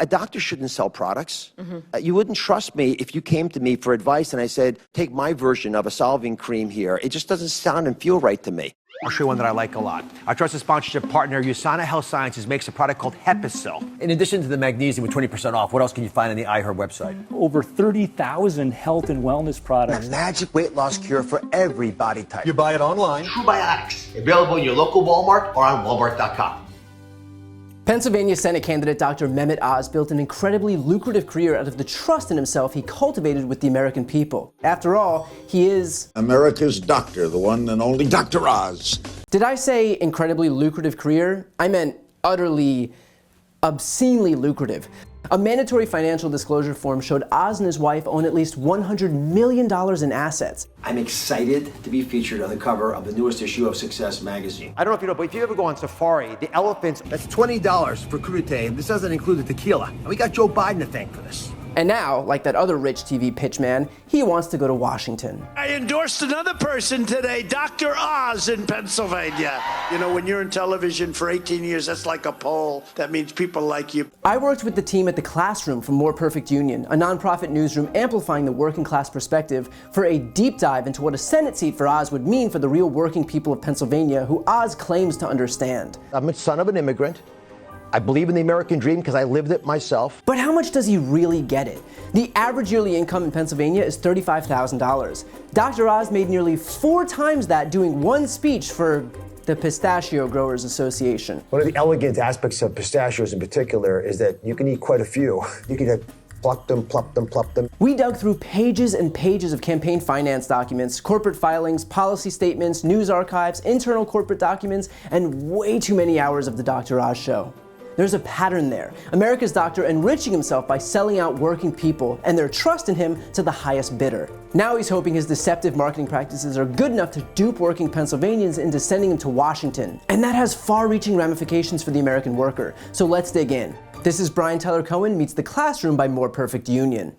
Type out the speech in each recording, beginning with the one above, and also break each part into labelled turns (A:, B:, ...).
A: A doctor shouldn't sell products. You wouldn't trust me if you came to me for advice and I said, take my version of a solving cream here. It just doesn't sound and feel right to me.
B: I'll show you one that I like a lot. Our trusted sponsorship partner, USANA Health Sciences, makes a product called BOMBSHELL. In addition to the magnesium with 20% off, what else can you find on the iHerb website?
C: Over 30,000 health and wellness products.
A: A magic weight loss cure for every body type.
D: You buy it online.
B: Probiotics, available in your local Walmart or on Walmart.com.
E: Pennsylvania Senate candidate Dr. Mehmet Oz built an incredibly lucrative career out of the trust in himself he cultivated with the American people. After all, he is
F: America's doctor, the one and only Dr. Oz.
E: Did I say incredibly lucrative career? I meant utterly, obscenely lucrative. A mandatory financial disclosure form showed Oz and his wife own at least $100 million in assets.
A: I'm excited to be featured on the cover of the newest issue of Success magazine. I don't know if you know, but if you ever go on safari, the elephants, that's $20 for crudité, and this doesn't include the tequila. And we got Joe Biden to thank for this.
E: And now, like that other rich TV pitchman, he wants to go to Washington.
G: I endorsed another person today, Dr. Oz in Pennsylvania. You know, when you're in television for 18 years, that's like a poll. That means people like you.
E: I worked with the team at The Classroom from More Perfect Union, a nonprofit newsroom amplifying the working class perspective, for a deep dive into what a Senate seat for Oz would mean for the real working people of Pennsylvania, who Oz claims to understand.
A: I'm a son of an immigrant. I believe in the American dream because I lived it myself.
E: But how much does he really get it? The average yearly income in Pennsylvania is $35,000. Dr. Oz made nearly 4 times that doing one speech for the Pistachio Growers Association.
H: One of the elegant aspects of pistachios in particular is that you can eat quite a few. You can pluck them, plop them, plop them.
E: We dug through pages and pages of campaign finance documents, corporate filings, policy statements, news archives, internal corporate documents, and way too many hours of the Dr. Oz show. There's a pattern there. America's doctor enriching himself by selling out working people and their trust in him to the highest bidder. Now he's hoping his deceptive marketing practices are good enough to dupe working Pennsylvanians into sending him to Washington. And that has far-reaching ramifications for the American worker. So let's dig in. This is Brian Tyler Cohen meets The Classroom by More Perfect Union.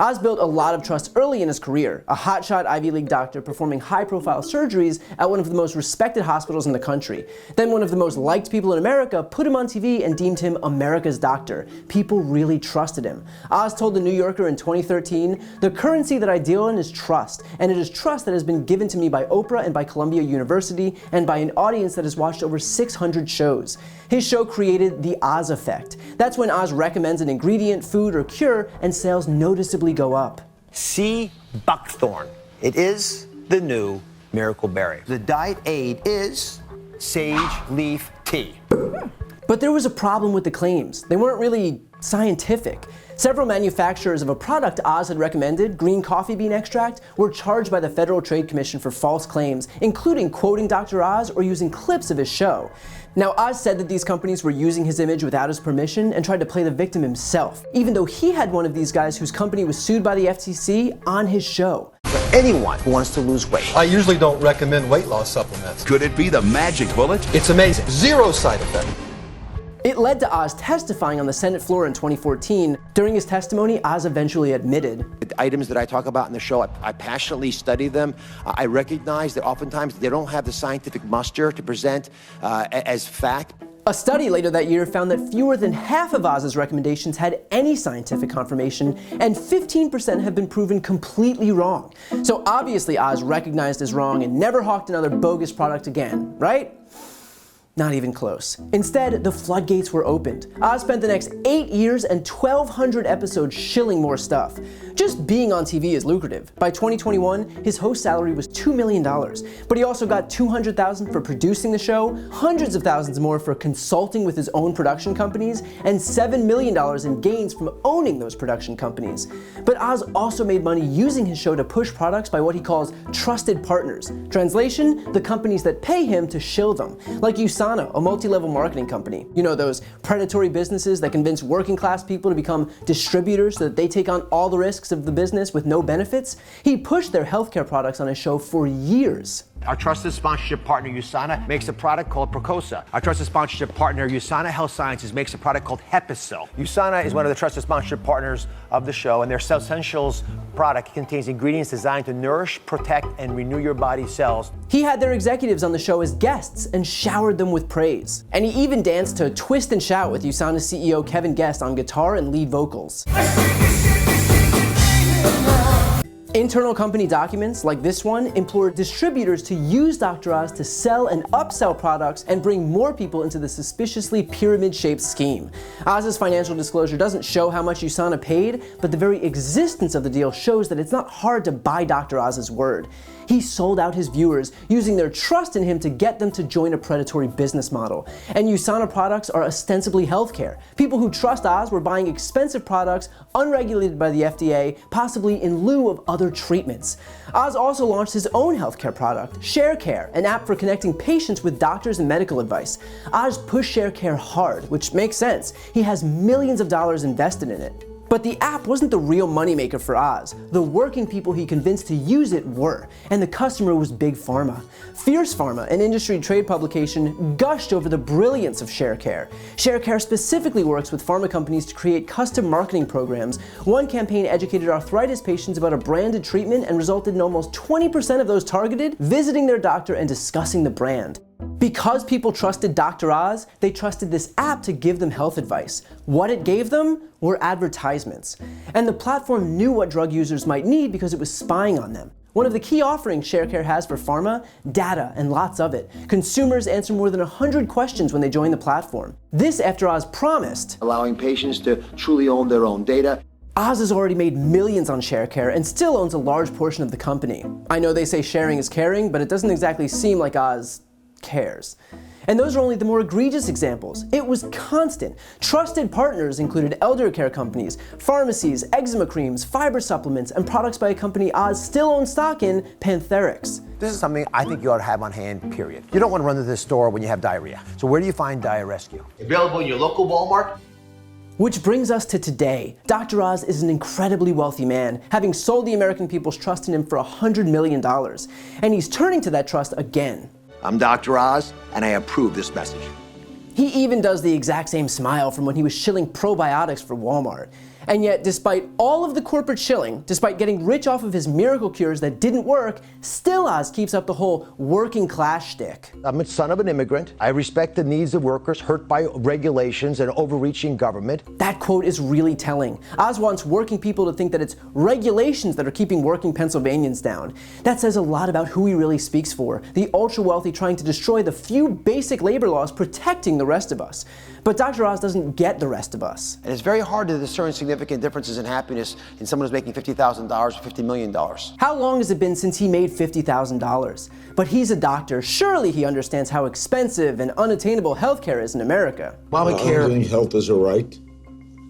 E: Oz built a lot of trust early in his career, a hotshot Ivy League doctor performing high-profile surgeries at one of the most respected hospitals in the country. Then one of the most liked people in America put him on TV and deemed him America's doctor. People really trusted him. Oz told The New Yorker in 2013, "The currency that I deal in is trust, and it is trust that has been given to me by Oprah and by Columbia University and by an audience that has watched over 600 shows." His show created the Oz effect. That's when Oz recommends an ingredient, food, or cure, and sales noticeably go up.
B: Sea buckthorn. It is the new miracle berry. The diet aid is sage leaf tea.
E: But there was a problem with the claims. They weren't really scientific. Several manufacturers of a product Oz had recommended, green coffee bean extract, were charged by the Federal Trade Commission for false claims, including quoting Dr. Oz or using clips of his show. Now, Oz said that these companies were using his image without his permission and tried to play the victim himself, even though he had one of these guys whose company was sued by the FTC on his show.
A: For anyone who wants to lose weight.
D: I usually don't recommend weight loss supplements.
F: Could it be the magic bullet?
D: It's amazing. 0 side effect.
E: It led to Oz testifying on the Senate floor in 2014. During his testimony, Oz eventually admitted,
A: The items that I talk about in the show, I passionately study them. I recognize that oftentimes they don't have the scientific muster to present as fact.
E: A study later that year found that fewer than half of Oz's recommendations had any scientific confirmation, and 15% have been proven completely wrong. So obviously Oz recognized as wrong and never hawked another bogus product again, right? Not even close. Instead, the floodgates were opened. Oz spent the next 8 years and 1,200 episodes shilling more stuff. Just being on TV is lucrative. By 2021, his host salary was $2 million, but he also got $200,000 for producing the show, hundreds of thousands more for consulting with his own production companies, and $7 million in gains from owning those production companies. But Oz also made money using his show to push products by what he calls trusted partners. Translation, the companies that pay him to shill them, like USANA, a multi-level marketing company. You know, those predatory businesses that convince working class people to become distributors so that they take on all the risks of the business with no benefits? He pushed their healthcare products on his show for years.
B: Our trusted sponsorship partner, USANA, makes a product called Procosa. Our trusted sponsorship partner, USANA Health Sciences, makes a product called HEPACEL. USANA is one of the trusted sponsorship partners of the show, and their Cell Essentials product contains ingredients designed to nourish, protect, and renew your body's cells.
E: He had their executives on the show as guests and showered them with praise. And he even danced to Twist and Shout with USANA CEO Kevin Guest on guitar and lead vocals. Internal company documents, like this one, implore distributors to use Dr. Oz to sell and upsell products and bring more people into the suspiciously pyramid-shaped scheme. Oz's financial disclosure doesn't show how much USANA paid, but the very existence of the deal shows that it's not hard to buy Dr. Oz's word. He sold out his viewers, using their trust in him to get them to join a predatory business model. And USANA products are ostensibly healthcare. People who trust Oz were buying expensive products, unregulated by the FDA, possibly in lieu of other treatments. Oz also launched his own healthcare product, ShareCare, an app for connecting patients with doctors and medical advice. Oz pushed ShareCare hard, which makes sense. He has millions of dollars invested in it. But the app wasn't the real moneymaker for Oz. The working people he convinced to use it were, and the customer was Big Pharma. Fierce Pharma, an industry trade publication, gushed over the brilliance of ShareCare. ShareCare specifically works with pharma companies to create custom marketing programs. One campaign educated arthritis patients about a branded treatment and resulted in almost 20% of those targeted visiting their doctor and discussing the brand. Because people trusted Dr. Oz, they trusted this app to give them health advice. What it gave them were advertisements. And the platform knew what drug users might need because it was spying on them. One of the key offerings ShareCare has for pharma, data, and lots of it. Consumers answer more than 100 questions when they join the platform. This after Oz promised,
A: allowing patients to truly own their own data.
E: Oz has already made millions on ShareCare and still owns a large portion of the company. I know they say sharing is caring, but it doesn't exactly seem like Oz cares. And those are only the more egregious examples. It was constant. Trusted partners included elder care companies, pharmacies, eczema creams, fiber supplements, and products by a company Oz still owns stock in, Pantherix.
B: This is something I think you ought to have on hand, period. You don't want to run to this store when you have diarrhea. So where do you find Diet Rescue? Available in your local Walmart.
E: Which brings us to today. Dr. Oz is an incredibly wealthy man, having sold the American people's trust in him for $100 million. And he's turning to that trust again.
A: I'm Dr. Oz, and I approve this message.
E: He even does the exact same smile from when he was shilling probiotics for Walmart. And yet, despite all of the corporate shilling, despite getting rich off of his miracle cures that didn't work, still Oz keeps up the whole working class shtick.
B: I'm a son of an immigrant. I respect the needs of workers hurt by regulations and overreaching government.
E: That quote is really telling. Oz wants working people to think that it's regulations that are keeping working Pennsylvanians down. That says a lot about who he really speaks for, the ultra-wealthy trying to destroy the few basic labor laws protecting the rest of us. But Dr. Oz doesn't get the rest of us.
A: And it's very hard to discern significant differences in happiness in someone who's making $50,000 or $50 million.
E: How long has it been since he made $50,000? But he's a doctor. Surely he understands how expensive and unattainable healthcare is in America.
F: Obamacare. I think health is a right.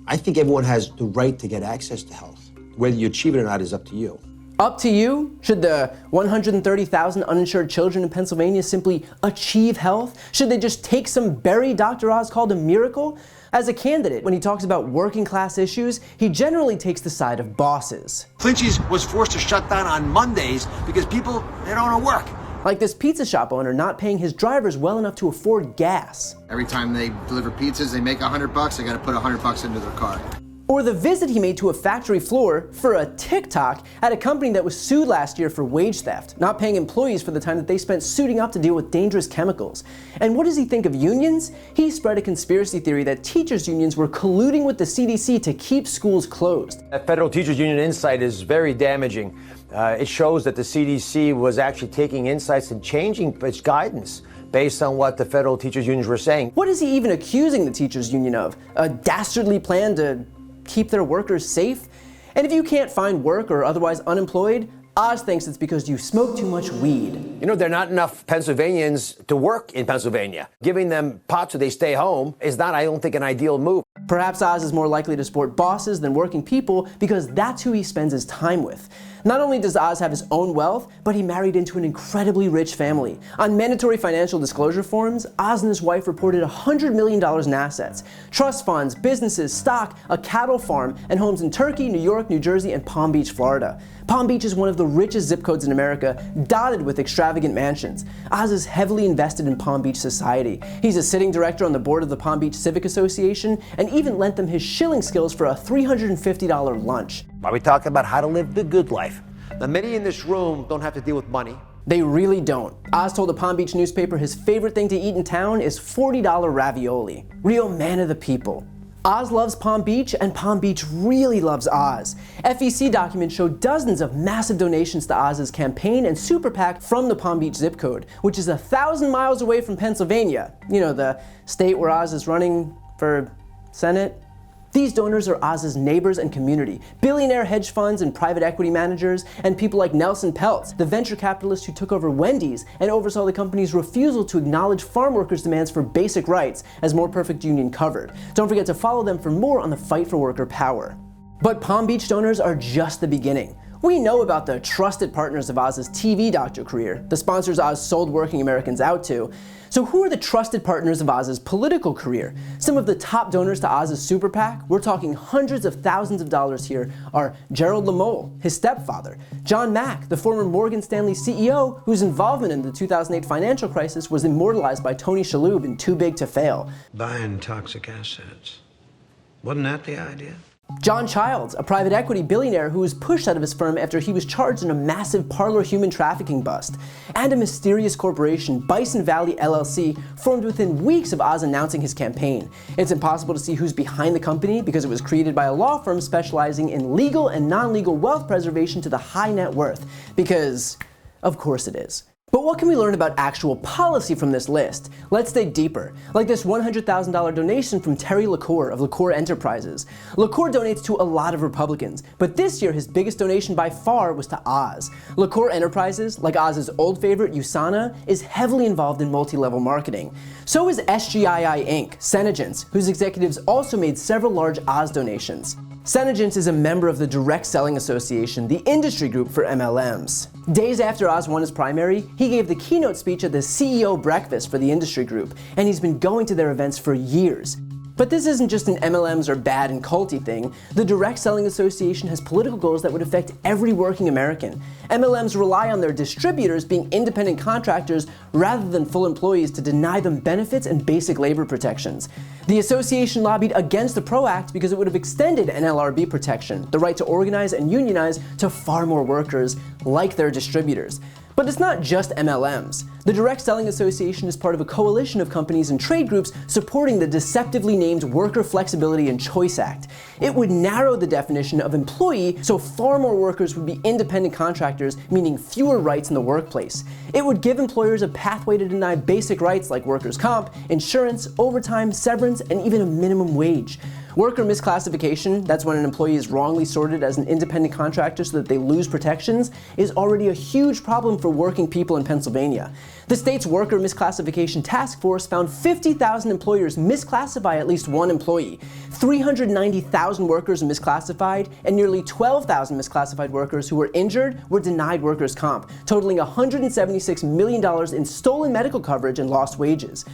B: I think everyone has the right to get access to health. Whether you achieve it or not is up to you.
E: Up to you? Should the 130,000 uninsured children in Pennsylvania simply achieve health? Should they just take some berry Dr. Oz called a miracle? As a candidate, when he talks about working class issues, he generally takes the side of bosses.
B: Clinch's was forced to shut down on Mondays because people, they don't want to work.
E: Like this pizza shop owner not paying his drivers well enough to afford gas.
I: Every time they deliver pizzas, they make $100, they gotta put $100 into their car.
E: Or the visit he made to a factory floor for a TikTok at a company that was sued last year for wage theft, not paying employees for the time that they spent suiting up to deal with dangerous chemicals. And what does he think of unions? He spread a conspiracy theory that teachers' unions were colluding with the CDC to keep schools closed.
B: That Federal Teachers Union insight is very damaging. It shows that the CDC was actually taking insights and changing its guidance based on what the federal teachers unions were saying.
E: What is he even accusing the teachers union of? A dastardly plan to keep their workers safe? And if you can't find work or otherwise unemployed, Oz thinks it's because you smoke too much weed.
B: You know, there are not enough Pennsylvanians to work in Pennsylvania. Giving them pot so they stay home is not, I don't think, an ideal move.
E: Perhaps Oz is more likely to support bosses than working people because that's who he spends his time with. Not only does Oz have his own wealth, but he married into an incredibly rich family. On mandatory financial disclosure forms, Oz and his wife reported $100 million in assets, trust funds, businesses, stock, a cattle farm, and homes in Turkey, New York, New Jersey, and Palm Beach, Florida. Palm Beach is one of the richest zip codes in America, dotted with extravagant mansions. Oz is heavily invested in Palm Beach society. He's a sitting director on the board of the Palm Beach Civic Association and even lent them his shilling skills for a $350 lunch.
B: Why are we talking about how to live the good life? Now, many in this room don't have to deal with money.
E: They really don't. Oz told a Palm Beach newspaper his favorite thing to eat in town is $40 ravioli. Real man of the people. Oz loves Palm Beach, and Palm Beach really loves Oz. FEC documents show dozens of massive donations to Oz's campaign and super PAC from the Palm Beach zip code, which is 1,000 miles away from Pennsylvania. You know, the state where Oz is running for Senate. These donors are Oz's neighbors and community, billionaire hedge funds and private equity managers, and people like Nelson Peltz, the venture capitalist who took over Wendy's and oversaw the company's refusal to acknowledge farm workers' demands for basic rights, as More Perfect Union covered. Don't forget to follow them for more on the fight for worker power. But Palm Beach donors are just the beginning. We know about the trusted partners of Oz's TV doctor career, the sponsors Oz sold working Americans out to. So who are the trusted partners of Oz's political career? Some of the top donors to Oz's super PAC, we're talking hundreds of thousands of dollars here, are Gerald Lamole, his stepfather, John Mack, the former Morgan Stanley CEO whose involvement in the 2008 financial crisis was immortalized by Tony Shalhoub in Too Big to Fail.
J: Buying toxic assets. Wasn't that the idea?
E: John Childs, a private equity billionaire who was pushed out of his firm after he was charged in a massive parlor human trafficking bust. And a mysterious corporation, Bison Valley LLC, formed within weeks of Oz announcing his campaign. It's impossible to see who's behind the company because it was created by a law firm specializing in legal and non-legal wealth preservation to the high net worth. Because, of course it is. But what can we learn about actual policy from this list? Let's dig deeper, like this $100,000 donation from Terry LaCour of LaCour Enterprises. LaCour donates to a lot of Republicans, but this year his biggest donation by far was to Oz. LaCour Enterprises, like Oz's old favorite USANA, is heavily involved in multi-level marketing. So is SGII Inc., Senegence, whose executives also made several large Oz donations. Senegence is a member of the Direct Selling Association, the industry group for MLMs. Days after Oz won his primary, he gave the keynote speech at the CEO breakfast for the industry group, and he's been going to their events for years. But this isn't just an MLMs are bad and culty thing. The Direct Selling Association has political goals that would affect every working American. MLMs rely on their distributors being independent contractors rather than full employees to deny them benefits and basic labor protections. The association lobbied against the PRO Act because it would have extended NLRB protection, the right to organize and unionize, to far more workers, like their distributors. But it's not just MLMs. The Direct Selling Association is part of a coalition of companies and trade groups supporting the deceptively named Worker Flexibility and Choice Act. It would narrow the definition of employee so far more workers would be independent contractors, meaning fewer rights in the workplace. It would give employers a pathway to deny basic rights like workers' comp, insurance, overtime, severance, and even a minimum wage. Worker misclassification, that's when an employee is wrongly sorted as an independent contractor so that they lose protections, is already a huge problem for working people in Pennsylvania. The state's Worker Misclassification Task Force found 50,000 employers misclassify at least one employee, 390,000 workers misclassified, and nearly 12,000 misclassified workers who were injured were denied workers' comp, totaling $176 million in stolen medical coverage and lost wages.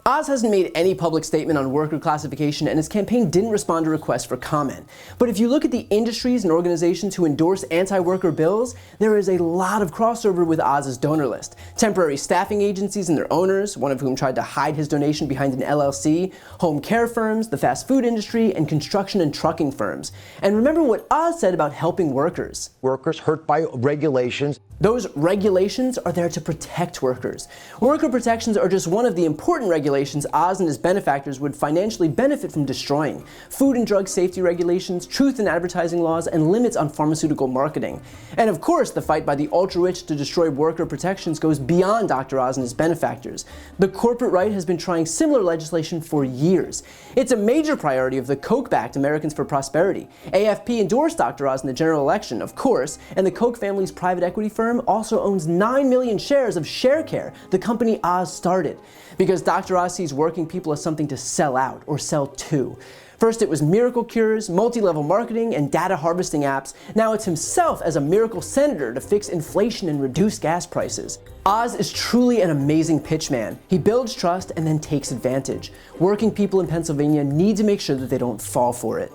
E: Oz hasn't made any public statement on worker classification, and his campaign didn't respond to requests for comment. But if you look at the industries and organizations who endorse anti-worker bills, there is a lot of crossover with Oz's donor list. Temporary staffing agencies and their owners, one of whom tried to hide his donation behind an LLC, home care firms, the fast food industry, and construction and trucking firms. And remember what Oz said about helping workers.
B: Workers hurt by regulations.
E: Those regulations are there to protect workers. Worker protections are just one of the important regulations Oz and his benefactors would financially benefit from destroying. Food and drug safety regulations, truth in advertising laws, and limits on pharmaceutical marketing. And of course, the fight by the ultra-rich to destroy worker protections goes beyond Dr. Oz and his benefactors. The corporate right has been trying similar legislation for years. It's a major priority of the Koch-backed Americans for Prosperity. AFP endorsed Dr. Oz in the general election, of course, and the Koch family's private equity firm firm also owns 9 million shares of ShareCare, the company Oz started, because Dr. Oz sees working people as something to sell out or sell to. First it was miracle cures, multi-level marketing, and data harvesting apps. Now it's himself as a miracle senator to fix inflation and reduce gas prices. Oz is truly an amazing pitchman. He builds trust and then takes advantage. Working people in Pennsylvania need to make sure that they don't fall for it.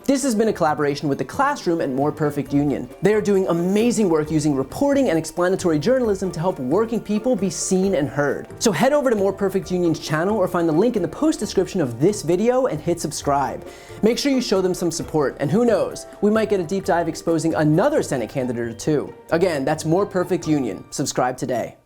E: This has been a collaboration with the Classroom and More Perfect Union. They are doing amazing work using reporting and explanatory journalism to help working people be seen and heard. So head over to More Perfect Union's channel or find the link in the post description of this video and hit subscribe. Make sure you show them some support, and who knows, we might get a deep dive exposing another Senate candidate or two. Again, that's More Perfect Union. Subscribe today.